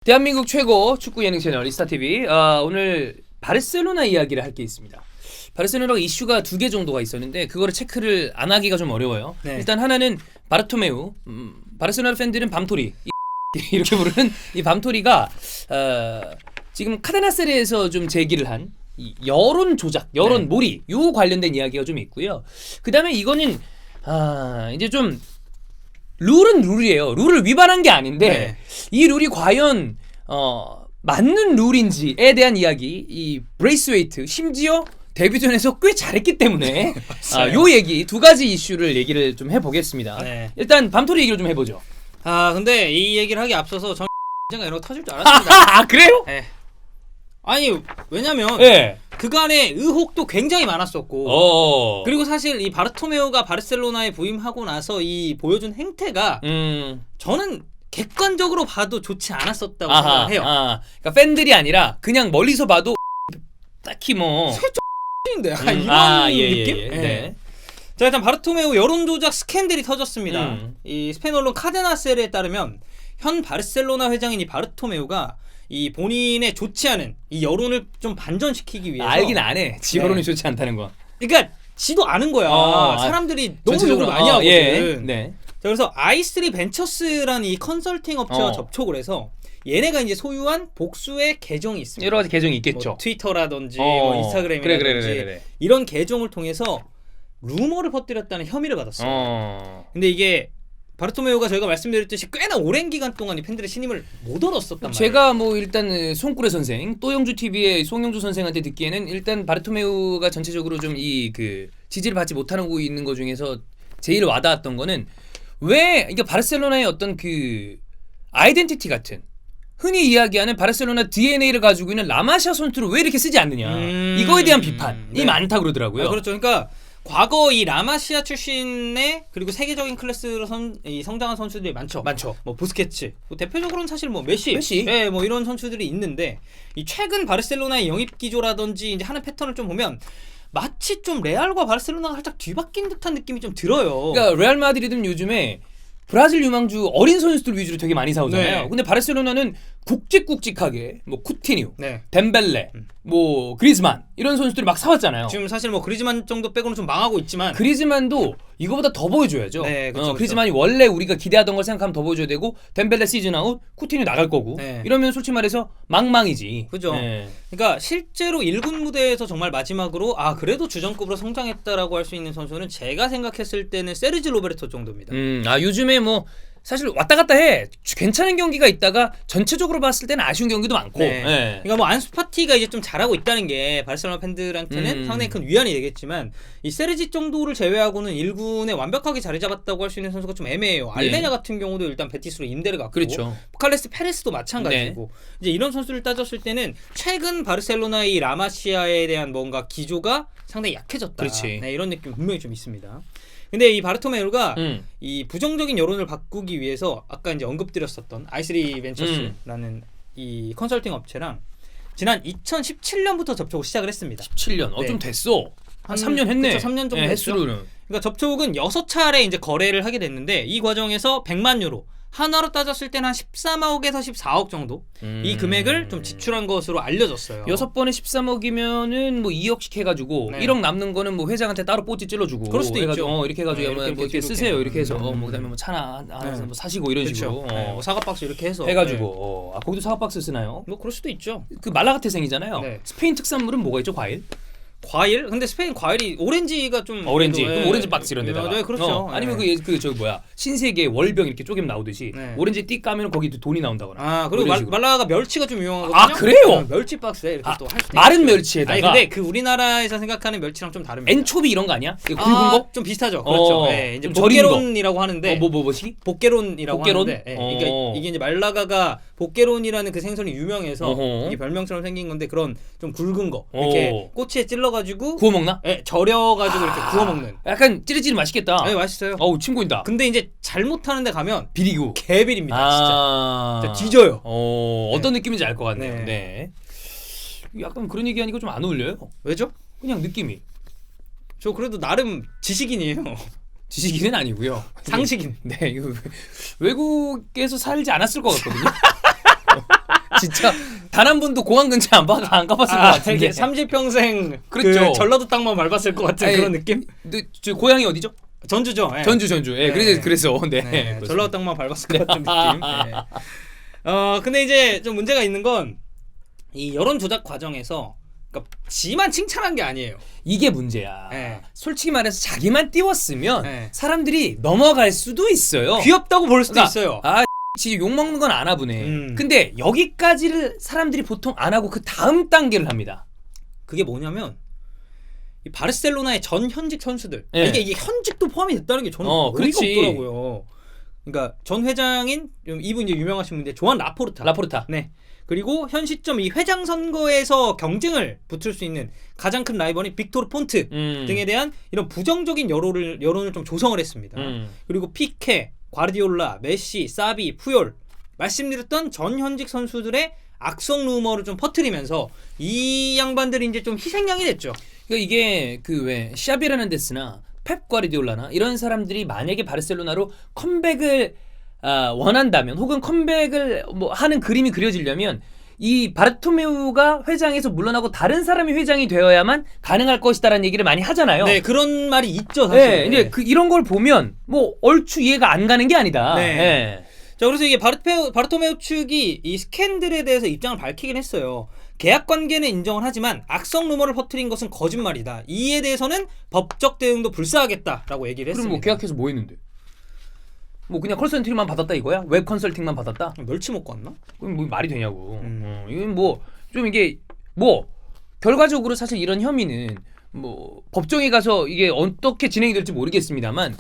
대한민국 최고 축구 예능 채널 이스타TV. 오늘 바르셀로나 이야기를 할 게 있습니다. 바르셀로나가 이슈가 2개 정도가 있었는데 그거를 체크를 안 하기가 좀 어려워요. 네. 일단 하나는 바르토메우, 바르셀로나 팬들은 밤토리 이렇게 부르는 이 밤토리가 지금 카데나세레에서 좀 제기를 한 이 여론 조작, 여론 네. 몰이 요 관련된 이야기가 좀 있고요. 그 다음에 이거는 이제 좀 룰은 룰이에요. 룰을 위반한 게 아닌데 네. 이 룰이 과연 맞는 룰인지에 대한 이야기. 이 브레이스웨이트 심지어 데뷔전에서 꽤 잘했기 때문에 요 얘기 2가지 이슈를 얘기를 좀 해보겠습니다. 네. 일단 밤토리 얘기를 좀 해보죠. 근데 이 얘기를 하기 앞서서 전 언젠가 이런 거 터질 줄 알았습니다. 아 그래요? 네. 아니 왜냐면 네. 그간의 의혹도 굉장히 많았었고 그리고 그리고 사실 이 바르토메오가 바르셀로나에 부임하고 나서 이 보여준 행태가 저는 객관적으로 봐도 좋지 않았었다고 생각을 해요. 그러니까 팬들이 아니라 그냥 멀리서 봐도 딱히 뭐 인데 이런 예, 느낌? 예, 예. 네. 네. 자, 일단 바르토메오 여론 조작 스캔들이 터졌습니다. 음. 이 스페인 언론 카데나셀에 따르면 현 바르셀로나 회장인 이 바르토메오가 이 본인의 좋지 않은 이 여론을 좀 반전시키기 위해서 알긴 안 해. 지 여론이 네. 좋지 않다는 거. 그러니까 지도 아는 거야. 사람들이 너무 욕을 많이 하거든. 예. 네. 자, 그래서 i3 벤처스라는 이 컨설팅 업체와 접촉을 해서 얘네가 이제 소유한 복수의 계정이 있습니다. 여러 가지 계정이 있겠죠. 뭐 트위터라든지 뭐 인스타그램이라든지 그래. 이런 계정을 통해서 루머를 퍼뜨렸다는 혐의를 받았어요. 근데 이게 바르토메오가 저희가 말씀드렸듯이 꽤나 오랜 기간 동안 이 팬들의 신임을 못 얻었었단 말이에요. 제가 뭐 일단 송꾸레 선생, 또영주 TV의 송영주 선생한테 듣기에는 일단 바르토메우가 전체적으로 좀 이 그 지지를 받지 못하고 있는 것 중에서 제일 와닿았던 거는 왜 이게 바르셀로나의 어떤 그 아이덴티티 같은 흔히 이야기하는 바르셀로나 DNA를 가지고 있는 라마시아 선수를 왜 이렇게 쓰지 않느냐 이거에 대한 비판이 많다 그러더라고요. 그렇죠. 그러니까 과거 이 라마시아 출신의 그리고 세계적인 클래스로 성장한 선수들이 많죠. 뭐 부스케츠, 뭐 대표적으로는 사실 뭐 메시, 예, 뭐 이런 선수들이 있는데 이 최근 바르셀로나의 영입 기조라든지 이제 하는 패턴을 좀 보면 마치 좀 레알과 바르셀로나가 살짝 뒤바뀐 듯한 느낌이 좀 들어요. 그러니까 레알 마드리드는 요즘에 브라질 유망주 어린 선수들 위주로 되게 많이 사오잖아요. 네. 근데 바르셀로나는 굵직굵직하게 뭐 쿠티뉴, 네. 덴벨레, 뭐 그리즈만 이런 선수들을 막 사왔잖아요. 지금 사실 뭐 그리즈만 정도 빼고는 좀 망하고 있지만 그리즈만도 이거보다 더 보여줘야죠. 네, 그쵸. 그리즈만이 원래 우리가 기대하던 걸 생각하면 더 보여줘야 되고 덴벨레 시즌 아웃, 쿠티뉴 나갈 거고 네. 이러면 솔직히 말해서 망망이지. 그죠. 네. 그러니까 실제로 1군 무대에서 정말 마지막으로 그래도 주전급으로 성장했다라고 할 수 있는 선수는 제가 생각했을 때는 세르지 로베르토 정도입니다. 요즘에 뭐 사실 왔다 갔다 해. 괜찮은 경기가 있다가 전체적으로 봤을 때는 아쉬운 경기도 많고. 네. 네. 그러니까 뭐 안수 파티가 이제 좀 잘하고 있다는 게 바르셀로나 팬들한테는 상당히 큰 위안이 되겠지만 이 세르지 정도를 제외하고는 1군에 완벽하게 자리 잡았다고 할 수 있는 선수가 좀 애매해요. 알레냐 같은 경우도 일단 베티스로 임대를 갔고, 그렇죠. 카레스 페레스도 마찬가지고 이제 이런 선수를 따졌을 때는 최근 바르셀로나의 이 라마시아에 대한 뭔가 기조가 상당히 약해졌다. 그렇지. 네, 이런 느낌 분명히 좀 있습니다. 근데 이 바르토메우가 이 부정적인 여론을 바꾸기 위해서 아까 이제 언급드렸었던 i3 벤처스라는 이 컨설팅 업체랑 지난 2017년부터 접촉을 시작을 했습니다. 17년. 네. 좀 됐어. 한 3년 했네. 그쵸, 3년 정도 네, 했죠. 횟수로는. 그러니까 접촉은 6차례 이제 거래를 하게 됐는데 이 과정에서 100만 유로 하나로 따졌을 때는 한 13억에서 14억 정도 이 금액을 좀 지출한 것으로 알려졌어요. 6번에 13억이면은 뭐 2억씩 해가지고 네. 1억 남는 거는 뭐 회장한테 따로 뽀찌 찔러주고. 그럴 수도 해가지고, 있죠. 이렇게 해가지고 네, 뭐 이렇게 이렇게 쓰세요. 이렇게. 이렇게 해서 뭐 그다음에 뭐 차나 하나 네. 뭐 사시고 이런 식으로. 네, 뭐 사과박스 이렇게 해서 해가지고 거기도 사과박스 쓰나요? 뭐 그럴 수도 있죠. 그 말라가 태생이잖아요. 네. 스페인 특산물은 뭐가 있죠? 과일? 과일? 근데 스페인 과일이 오렌지가 좀 오렌지. 그래도, 그럼 오렌지 박스 이런 데다가. 네, 그렇죠. 아니면 네. 그 저기 뭐야 신세계 월병 이렇게 쪼개면 나오듯이 네. 오렌지 띠 까면 거기 돈이 나온다거나. 그리고 이런 식으로. 말라가 멸치가 좀 유명하거든요. 아, 그래요? 멸치 박스에 이렇게 또 할 수도 마른 있죠. 멸치에다가. 아니 근데 그 우리나라에서 생각하는 멸치랑 좀 다릅니다. 엔초비 이런 거 아니야? 그 굵은 거? 좀 비슷하죠. 그렇죠. 네, 이제 좀 절인 거. 복게론이라고 하는데 뭐지? 복게론이라고 복게론? 하는데 그러니까 이게 이제 말라가가 복게론이라는 그 생선이 유명해서 이게 별명처럼 생긴 건데 그런 좀 굵은 거 이렇게 꼬치에 찔러가지고 구워 먹나? 절여가지고 이렇게 구워 먹는. 약간 찌릿찌릿 맛있겠다. 네, 맛있어요. 어우 침 고인다. 근데 이제 잘못하는 데 가면 비리고. 개비립니다. 진짜 뒤져요. 어떤 느낌인지 알 것 같네요. 네. 네. 약간 그런 얘기하니까 좀 안 어울려요. 왜죠? 그냥 느낌이. 저 그래도 나름 지식인이에요. 지식인은 아니고요. 상식인. 네, 이거 외국에서 살지 않았을 것 같거든요. 진짜 단 한 번도 공항 근처 안 가봤을 것 같은데. 30평생 그렇죠. 그 전라도 땅만 밟았을 것 같은 아니, 그런 느낌? 저 고향이 어디죠? 전주죠. 예. 전주. 예, 네. 그래서 네. 네, 전라도 땅만 밟았을 것 같은 느낌. 네. 근데 이제 좀 문제가 있는 건 이 여론 조작 과정에서 그러니까 지만 칭찬한 게 아니에요. 이게 문제야. 네. 솔직히 말해서 자기만 띄웠으면 네. 사람들이 넘어갈 수도 있어요. 귀엽다고 볼 수도 그러니까, 있어요. 아, 지 욕먹는 건 아나 보네. 근데 여기까지를 사람들이 보통 안 하고 그 다음 단계를 합니다. 그게 뭐냐면 이 바르셀로나의 전 현직 선수들 네. 이게 현직도 포함이 됐다는 게 저는 어이가 그렇지. 없더라고요. 그러니까 전 회장인 이분 이제 유명하신 분인데 조안 라포르타. 네. 그리고 현 시점 이 회장 선거에서 경쟁을 붙을 수 있는 가장 큰 라이벌인 빅토르 폰트 등에 대한 이런 부정적인 여론을 좀 조성을 했습니다. 그리고 피케, 과르디올라, 메시, 사비, 푸열 말씀드렸던 전 현직 선수들의 악성 루머를 좀 퍼뜨리면서 이 양반들이 이제 좀 희생양이 됐죠. 그러니까 이게 그 왜 샤비 헤르난데스나 펩 과르디올라나 이런 사람들이 만약에 바르셀로나로 컴백을 원한다면 혹은 컴백을 뭐 하는 그림이 그려지려면 이 바르토메우가 회장에서 물러나고 다른 사람이 회장이 되어야만 가능할 것이다라는 얘기를 많이 하잖아요. 네, 그런 말이 있죠, 사실. 네, 이제 이런 걸 보면 뭐 얼추 이해가 안 가는 게 아니다. 네. 네. 자, 그래서 이게 바르토메우 측이 이 스캔들에 대해서 입장을 밝히긴 했어요. 계약 관계는 인정을 하지만 악성 루머를 퍼뜨린 것은 거짓말이다. 이에 대해서는 법적 대응도 불사하겠다라고 얘기를 했습니다. 그럼 뭐 계약해서 뭐 했는데? 뭐 그냥 컨설팅만 받았다 이거야? 웹 컨설팅만 받았다? 멸치 먹고 왔나? 그럼 뭐 말이 되냐고. 이건 뭐 좀 이게 뭐 결과적으로 사실 이런 혐의는 뭐 법정에 가서 이게 어떻게 진행이 될지 모르겠습니다만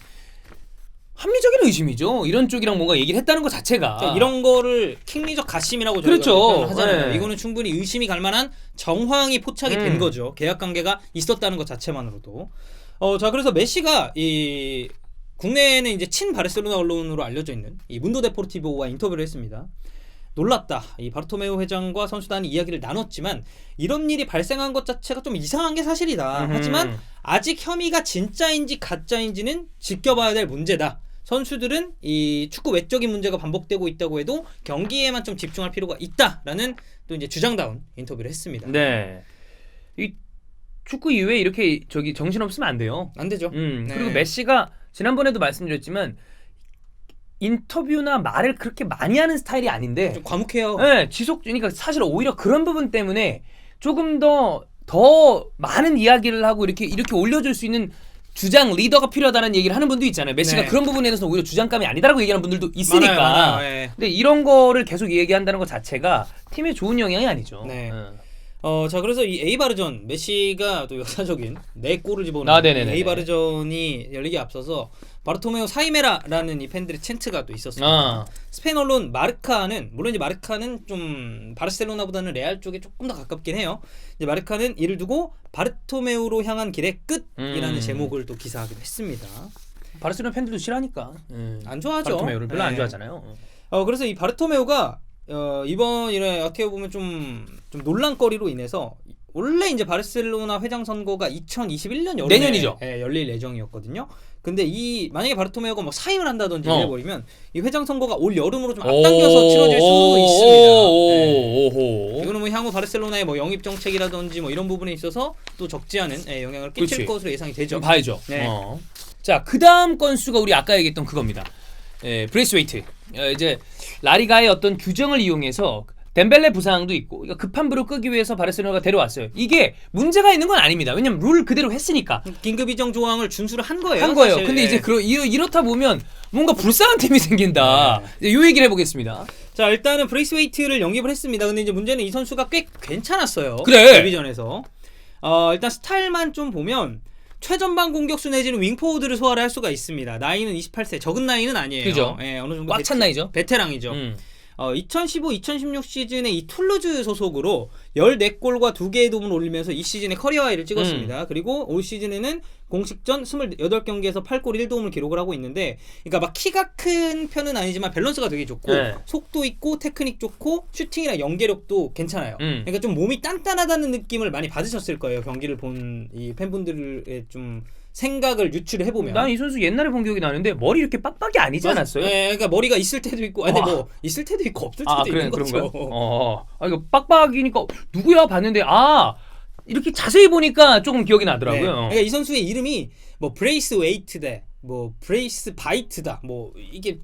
합리적인 의심이죠. 이런 쪽이랑 뭔가 얘기를 했다는 것 자체가. 그러니까 이런 거를 킹리적 가심이라고 저희가 그렇죠. 하잖아요. 네. 이거는 충분히 의심이 갈 만한 정황이 포착이 된 거죠. 계약 관계가 있었다는 것 자체만으로도. 자, 그래서 메시가 이 국내에는 이제 친 바르셀로나 언론으로 알려져 있는 이 문도 데포르티보와 인터뷰를 했습니다. 놀랐다. 이 바르토메우 회장과 선수단이 이야기를 나눴지만 이런 일이 발생한 것 자체가 좀 이상한 게 사실이다. 하지만 아직 혐의가 진짜인지 가짜인지는 지켜봐야 될 문제다. 선수들은 이 축구 외적인 문제가 반복되고 있다고 해도 경기에만 좀 집중할 필요가 있다라는 또 이제 주장다운 인터뷰를 했습니다. 네. 이 축구 이후에 이렇게 정신 없으면 안 돼요. 안 되죠. 네. 그리고 메시가 지난번에도 말씀드렸지만 인터뷰나 말을 그렇게 많이 하는 스타일이 아닌데 좀 과묵해요. 네, 그러니까 사실 오히려 그런 부분 때문에 조금 더 많은 이야기를 하고 이렇게 올려줄 수 있는 주장 리더가 필요하다는 얘기를 하는 분도 있잖아요. 메시가 네. 그런 부분에 대해서 오히려 주장감이 아니다라고 얘기하는 분들도 있으니까. 많아요. 네. 근데 이런 거를 계속 얘기한다는 것 자체가 팀에 좋은 영향이 아니죠. 네. 자, 그래서 이 에이바르전 메시가 또 역사적인 4골을 집어넣은 에이바르전이 열리기 앞서서 바르토메오 사이메라라는 이 팬들의 챈트가 또 있었습니다. 스페인 언론 마르카는 물론 이제 마르카는 좀 바르셀로나보다는 레알 쪽에 조금 더 가깝긴 해요. 이제 마르카는 이를 두고 바르토메우로 향한 길의 끝이라는 제목을 또 기사하기도 했습니다. 바르셀로나 팬들도 싫어하니까. 안 좋아하죠. 바르토메우를 별로 안 좋아하잖아요. 그래서 이 바르토메우가 이번 일에 어떻게 보면 좀 논란거리로 인해서 원래 이제 바르셀로나 회장 선거가 2021년 여름에 내년이죠. 열릴 예정이었거든요. 근데 만약에 바르토메우가 뭐 사임을 한다든지 해버리면 이 회장 선거가 올 여름으로 좀 앞당겨서 치러질 수도 있습니다. 이거는 뭐 향후 바르셀로나의 뭐 영입 정책이라든지 뭐 이런 부분에 있어서 또 적지 않은 영향을 끼칠 것으로 예상이 되죠. 좀 봐야죠. 네. 자, 그 다음 건수가 우리 아까 얘기했던 그겁니다. 브레이스웨이트. 이제 라리가의 어떤 규정을 이용해서 덴벨레 부상도 있고 그러니까 급한 불을 끄기 위해서 바르셀로나가 데려왔어요. 이게 문제가 있는 건 아닙니다. 왜냐면 룰 그대로 했으니까. 긴급 이정 조항을 준수를 한 거예요. 사실. 근데 이제 이렇다 보면 뭔가 불쌍한 팀이 생긴다. 이 얘기를 해보겠습니다. 자, 일단은 브레이스웨이트를 영입을 했습니다. 근데 이제 문제는 이 선수가 꽤 괜찮았어요. 그래. 데뷔전에서. 일단 스타일만 좀 보면 최전방 공격수 내지는 윙포워드를 소화를 할 수가 있습니다. 나이는 28세. 적은 나이는 아니에요. 그죠. 어느 정도 꽉 찬 나이죠. 베테랑이죠. 2015-2016 시즌에 이 툴루즈 소속으로 14골과 2개의 도움을 올리면서 이 시즌에 커리어 하이를 찍었습니다. 그리고 올 시즌에는 공식전 28경기에서 8골 1도움을 기록을 하고 있는데 그러니까 막 키가 큰 편은 아니지만 밸런스가 되게 좋고 속도 있고 테크닉 좋고 슈팅이랑 연계력도 괜찮아요. 그러니까 좀 몸이 단단하다는 느낌을 많이 받으셨을 거예요. 경기를 본 이 팬분들의 좀 생각을 유추를 해보면 난 이 선수 옛날에 본 기억이 나는데 머리 이렇게 빡빡이 아니지 않았어요? 네, 그러니까 머리가 있을 때도 있고, 아니 뭐 있을 때도 있고 없을 때도 있는 거죠. 그런가요? 이거 빡빡이니까 누구야 봤는데 이렇게 자세히 보니까 조금 기억이 나더라고요. 네. 그러니까 이 선수의 이름이 뭐 브레이스 웨이트다, 뭐 브레이스 바이트다, 뭐 이게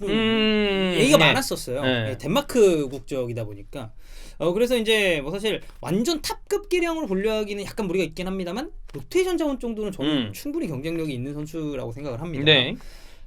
얘기가 많았었어요. 네, 덴마크 국적이다 보니까. 그래서 이제 뭐 사실 완전 탑급 기량으로 분류하기는 약간 무리가 있긴 합니다만 로테이션 자원 정도는 저는 충분히 경쟁력이 있는 선수라고 생각을 합니다. 네.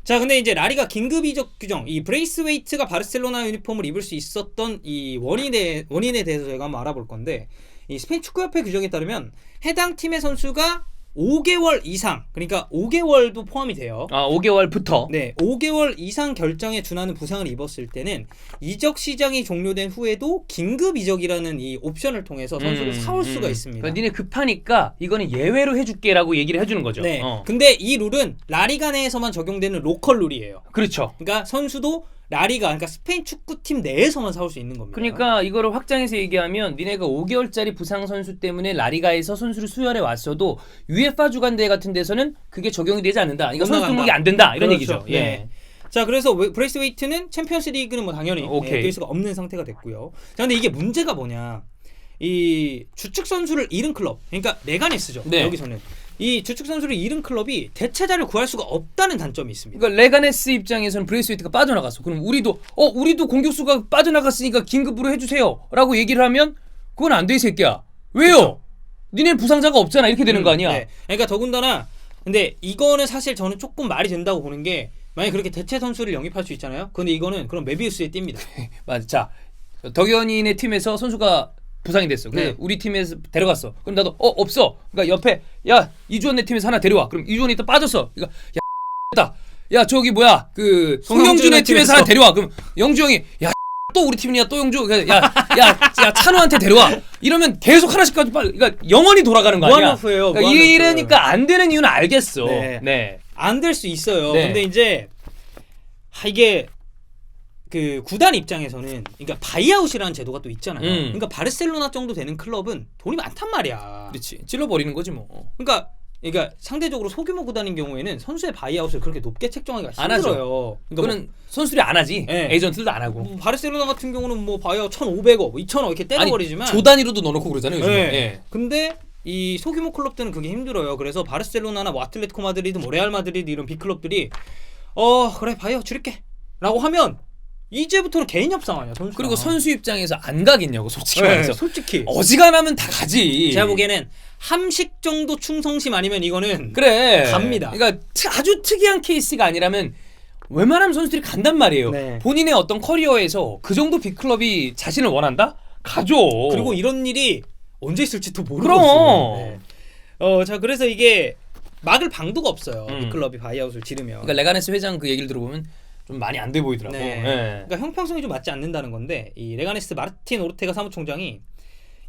자, 근데 이제 라리가 긴급 이적 규정, 이 브레이스웨이트가 바르셀로나 유니폼을 입을 수 있었던 이 원인에 대해서 저희가 한번 알아볼 건데, 이 스페인 축구협회 규정에 따르면 해당 팀의 선수가 5개월 이상, 그러니까 5개월도 포함이 돼요. 5개월부터. 네, 5개월 이상 결장에 준하는 부상을 입었을 때는 이적 시장이 종료된 후에도 긴급 이적이라는 이 옵션을 통해서 선수를 사올 수가 있습니다. 그러니까 니네 급하니까 이거는 예외로 해줄게라고 얘기를 해주는 거죠. 네. 근데 이 룰은 라리가 내에서만 적용되는 로컬 룰이에요. 그렇죠. 그러니까 선수도 라리가, 그러니까 스페인 축구팀 내에서만 사올 수 있는 겁니다. 그러니까 이거를 확장해서 얘기하면 니네가 5개월짜리 부상 선수 때문에 라리가에서 선수를 수혈해 왔어도 UEFA 주간대회 같은 데서는 그게 적용이 되지 않는다. 그러니까 선수 등록이 안 된다. 이런 그렇죠. 얘기죠. 네. 자, 그래서 브레이스웨이트는 챔피언스 리그는 뭐 당연히 될 수가 없는 상태가 됐고요. 자, 근데 이게 문제가 뭐냐? 이 주축 선수를 잃은 클럽, 그러니까 레가네스죠. 네. 여기서는 이 주축 선수를 잃은 클럽이 대체자를 구할 수가 없다는 단점이 있습니다. 그러니까 레가네스 입장에서는 브레이스웨이트가 빠져나갔어. 그럼 우리도 공격수가 빠져나갔으니까 긴급으로 해주세요라고 얘기를 하면 그건 안 돼 이 새끼야. 왜요? 그쵸? 니네는 부상자가 없잖아. 이렇게 되는 거 아니야? 네. 그러니까 더군다나 근데 이거는 사실 저는 조금 말이 된다고 보는 게, 만약에 그렇게 대체 선수를 영입할 수 있잖아요. 근데 이거는 그럼 메비우스의 띠입니다. 맞아. 자, 덕현이네 팀에서 선수가 부상이 됐어. 그래서 우리 팀에서 데려갔어. 그럼 나도 없어. 그러니까 옆에 야 이주원 내 팀에서 하나 데려와. 그럼 이주원이 또 빠졌어. 그러니까 야 저기 뭐야 그 송영준 내 팀에서 하나 데려와. 그럼 영주 형이 야 또 우리 팀이냐 또 영주. 야 찬우한테 데려와. 이러면 계속 하나씩 가지고 빨리. 그러니까 영원히 돌아가는 거 아니야. 그러니까 이러니까 안 되는 이유는 알겠어. 네. 안 될 수 있어요. 네. 근데 이제 이게 그 구단 입장에서는 그러니까 바이아웃이라는 제도가 또 있잖아요. 그러니까 바르셀로나 정도 되는 클럽은 돈이 많단 말이야. 그렇지. 찔러버리는 거지 뭐. 그러니까 상대적으로 소규모 구단인 경우에는 선수의 바이아웃을 그렇게 높게 책정하기가 힘들어요. 그러니까 그거는 선수들이 안 하지. 네. 에이전트들도 안 하고. 바르셀로나 같은 경우는 뭐 바이아웃 1,500억, 2,000억 이렇게 때려버리지만 조 단위로도 넣어놓고 그러잖아요. 요즘에. 네. 네. 근데 이 소규모 클럽들은 그게 힘들어요. 그래서 바르셀로나나 뭐 아틀레티코 마드리드, 뭐 레알 마드리드 이런 빅클럽들이 그래 바이아웃 줄일게 라고 하면 이제부터는 개인 협상 아니야. 선수랑. 그리고 선수 입장에서 안 가겠냐고 솔직히 말해서. 솔직히 어지간하면 다 가지. 제가 보기에는 함식 정도 충성심 아니면 이거는 그래 갑니다. 그러니까 아주 특이한 케이스가 아니라면 웬만하면 선수들이 간단 말이에요. 네. 본인의 어떤 커리어에서 그 정도 빅클럽이 자신을 원한다? 가죠. 그리고 이런 일이 언제 있을지도 모르고 그럼. 있어요. 네. 자 그래서 이게 막을 방도가 없어요. 빅클럽이 바이아웃을 지르면. 그러니까 레가네스 회장 그 얘기를 들어보면 좀 많이 안 돼 보이더라고. 네. 네. 그러니까 형평성이 좀 맞지 않는다는 건데, 이 레가네스 마르틴 오르테가 사무총장이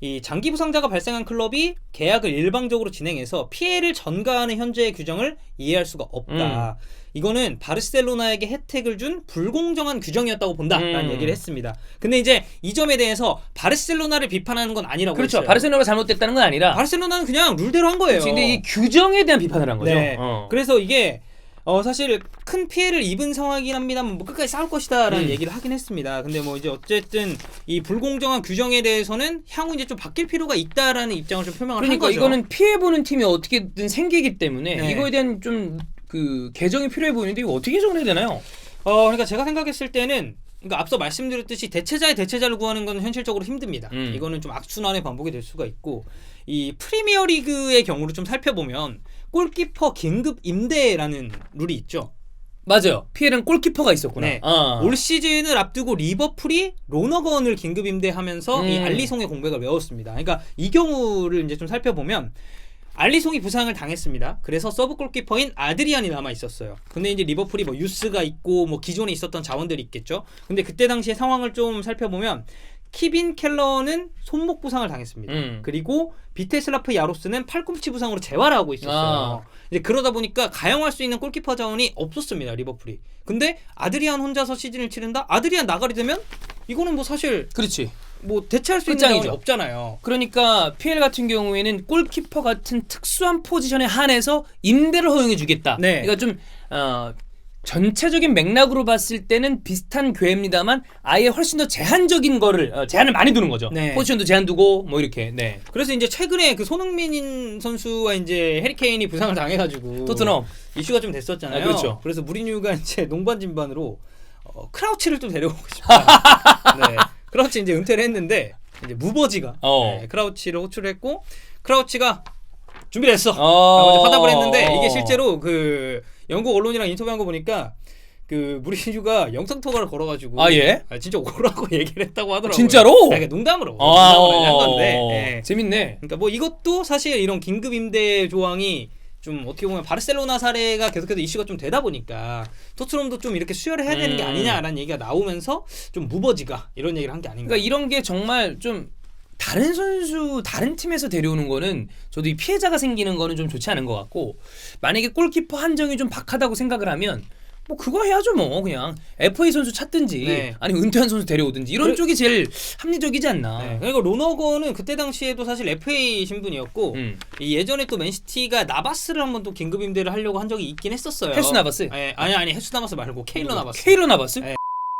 이 장기 부상자가 발생한 클럽이 계약을 일방적으로 진행해서 피해를 전가하는 현재의 규정을 이해할 수가 없다. 이거는 바르셀로나에게 혜택을 준 불공정한 규정이었다고 본다라는 얘기를 했습니다. 근데 이제 이 점에 대해서 바르셀로나를 비판하는 건 아니라고 그렇죠. 했어요. 바르셀로나가 잘못됐다는 건 아니라 바르셀로나는 그냥 룰대로 한 거예요. 근데 이 규정에 대한 비판을 한 거죠. 네. 그래서 이게 사실 큰 피해를 입은 상황이긴 합니다만 뭐 끝까지 싸울 것이다라는 얘기를 하긴 했습니다. 근데 뭐 이제 어쨌든 이 불공정한 규정에 대해서는 향후 이제 좀 바뀔 필요가 있다라는 입장을 좀 표명을 한 거죠. 그러니까 이거는 피해 보는 팀이 어떻게든 생기기 때문에 네. 이거에 대한 좀 그 개정이 필요해 보이는데 이거 어떻게 개정을 해야 되나요? 그러니까 제가 생각했을 때는 그러니까 앞서 말씀드렸듯이 대체자의 대체자를 구하는 건 현실적으로 힘듭니다. 이거는 좀 악순환의 반복이 될 수가 있고, 이 프리미어리그의 경우를 좀 살펴보면 골키퍼 긴급 임대라는 룰이 있죠. 맞아요. 피해는 골키퍼가 있었구나. 네. 올 시즌을 앞두고 리버풀이 로너건을 긴급 임대하면서 이 알리송의 공백을 메웠습니다. 그러니까 이 경우를 이제 좀 살펴보면 알리송이 부상을 당했습니다. 그래서 서브 골키퍼인 아드리안이 남아 있었어요. 근데 이제 리버풀이 뭐 유스가 있고 뭐 기존에 있었던 자원들이 있겠죠. 근데 그때 당시의 상황을 좀 살펴보면 키빈 켈러는 손목 부상을 당했습니다. 그리고 비테슬라프 야로스는 팔꿈치 부상으로 재활을 하고 있었어요. 이제 그러다 보니까 가용할 수 있는 골키퍼 자원이 없었습니다, 리버풀이. 근데 아드리안 혼자서 시즌을 치른다? 아드리안 나가리 되면 이거는 뭐 사실 그렇지. 뭐 대체할 수 있는 끝장이죠. 자원이 없잖아요. 그러니까 PL 같은 경우에는 골키퍼 같은 특수한 포지션에 한해서 임대를 허용해주겠다. 네. 그러니까 좀 전체적인 맥락으로 봤을 때는 비슷한 궤입니다만 아예 훨씬 더 제한적인 거를 제한을 많이 두는 거죠. 네. 포지션도 제한 두고 뭐 이렇게. 네. 그래서 이제 최근에 그 손흥민 선수와 이제 해리케인이 부상을 당해가지고 토트넘 이슈가 좀 됐었잖아요. 그렇죠. 그래서 무리뉴가 이제 농반진반으로 크라우치를 또 데려오고 싶다. 네. 크라우치 이제 은퇴를 했는데 이제 무버지가 네, 크라우치를 호출했고 크라우치가 준비를 했어. 라고 화답을 했는데 이게 실제로 그 영국 언론이랑 인터뷰한 거 보니까 그 무리뉴가 영상 통화를 걸어가지고 진짜 오라고 얘기를 했다고 하더라고요. 진짜로? 그러니까 농담으로 한 건데. 네. 재밌네. 그러니까 뭐 이것도 사실 이런 긴급 임대 조항이 좀 어떻게 보면 바르셀로나 사례가 계속해서 이슈가 좀 되다 보니까 토트넘도 좀 이렇게 수혈을 해야 되는 게 아니냐라는 얘기가 나오면서 좀 무버지가 이런 얘기를 한 게 아닌가. 그러니까 이런 게 정말 좀 다른 선수 다른 팀에서 데려오는 거는 저도 이 피해자가 생기는 거는 좀 좋지 않은 것 같고 만약에 골키퍼 한정이 좀 박하다고 생각을 하면 뭐 그거 해야죠 뭐 그냥 FA 선수 찾든지 아니면 은퇴한 선수 데려오든지 이런 쪽이 제일 합리적이지 않나. 네. 그리고 로너거는 그때 당시에도 사실 FA 신분이었고 이 예전에 또 맨시티가 나바스를 한번 또 긴급 임대를 하려고 한 적이 있긴 했었어요. 헤수 나바스? 네. 아니 헤수 나바스 말고 케일러 나바스. 케일러 나바스? 네.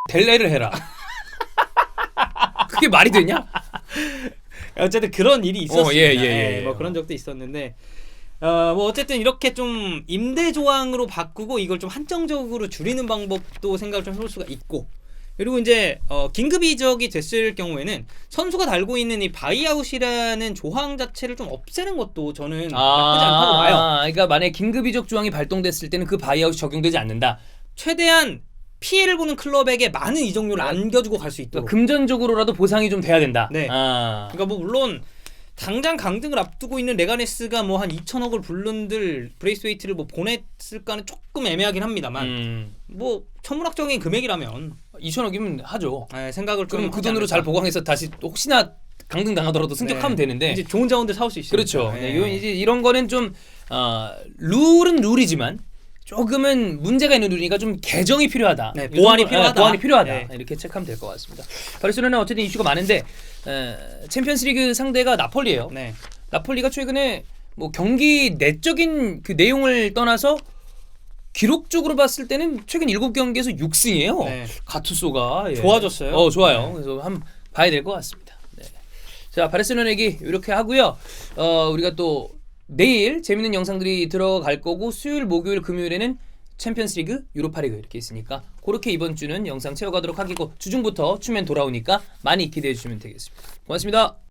델레를 해라. 그게 말이 되냐? 어쨌든 그런 일이 있었어요. 예. 뭐 그런 적도 있었는데 뭐 어쨌든 이렇게 좀 임대 조항으로 바꾸고 이걸 좀 한정적으로 줄이는 방법도 생각을 좀 해볼 수가 있고 그리고 이제 긴급 이적이 됐을 경우에는 선수가 달고 있는 이 바이아웃이라는 조항 자체를 좀 없애는 것도 저는 나쁘지 않다고 봐요. 그러니까 만약에 긴급 이적 조항이 발동됐을 때는 그 바이아웃이 적용되지 않는다. 최대한 피해를 보는 클럽에게 많은 이적료를 안겨주고 갈 수 있도록. 그러니까 금전적으로라도 보상이 좀 돼야 된다. 네. 그러니까 뭐 물론 당장 강등을 앞두고 있는 레가네스가 뭐 한 2천억을 불른들 브레이스웨이트를 뭐 보냈을까는 조금 애매하긴 합니다만 뭐 천문학적인 금액이라면 2천억이면 하죠. 생각을 좀 그럼 그 돈으로 잘 보강해서 다시 혹시나 강등 당하더라도 승격하면 되는데 이제 좋은 자원들 사올 수 있어요. 그렇죠. 이제 이런 거는 좀 룰은 룰이지만 조금은 문제가 있는 룰이니까 좀 개정이 필요하다. 보완이 필요하다. 이렇게 체크하면 될 것 같습니다. 바르셀로나는 어쨌든 이슈가 많은데 챔피언스리그 상대가 나폴리예요. 나폴리가 최근에 뭐 경기 내적인 그 내용을 떠나서 기록적으로 봤을 때는 최근 7경기에서 6승이에요. 가투소가 좋아졌어요. 좋아요. 그래서 한번 봐야 될 것 같습니다. 자, 바르셀로나 얘기 이렇게 하고요. 우리가 또 내일 재밌는 영상들이 들어갈 거고 수요일, 목요일, 금요일에는 챔피언스리그, 유로파리그 이렇게 있으니까 그렇게 이번 주는 영상 채워가도록 하겠고 주중부터 추면 돌아오니까 많이 기대해 주시면 되겠습니다. 고맙습니다.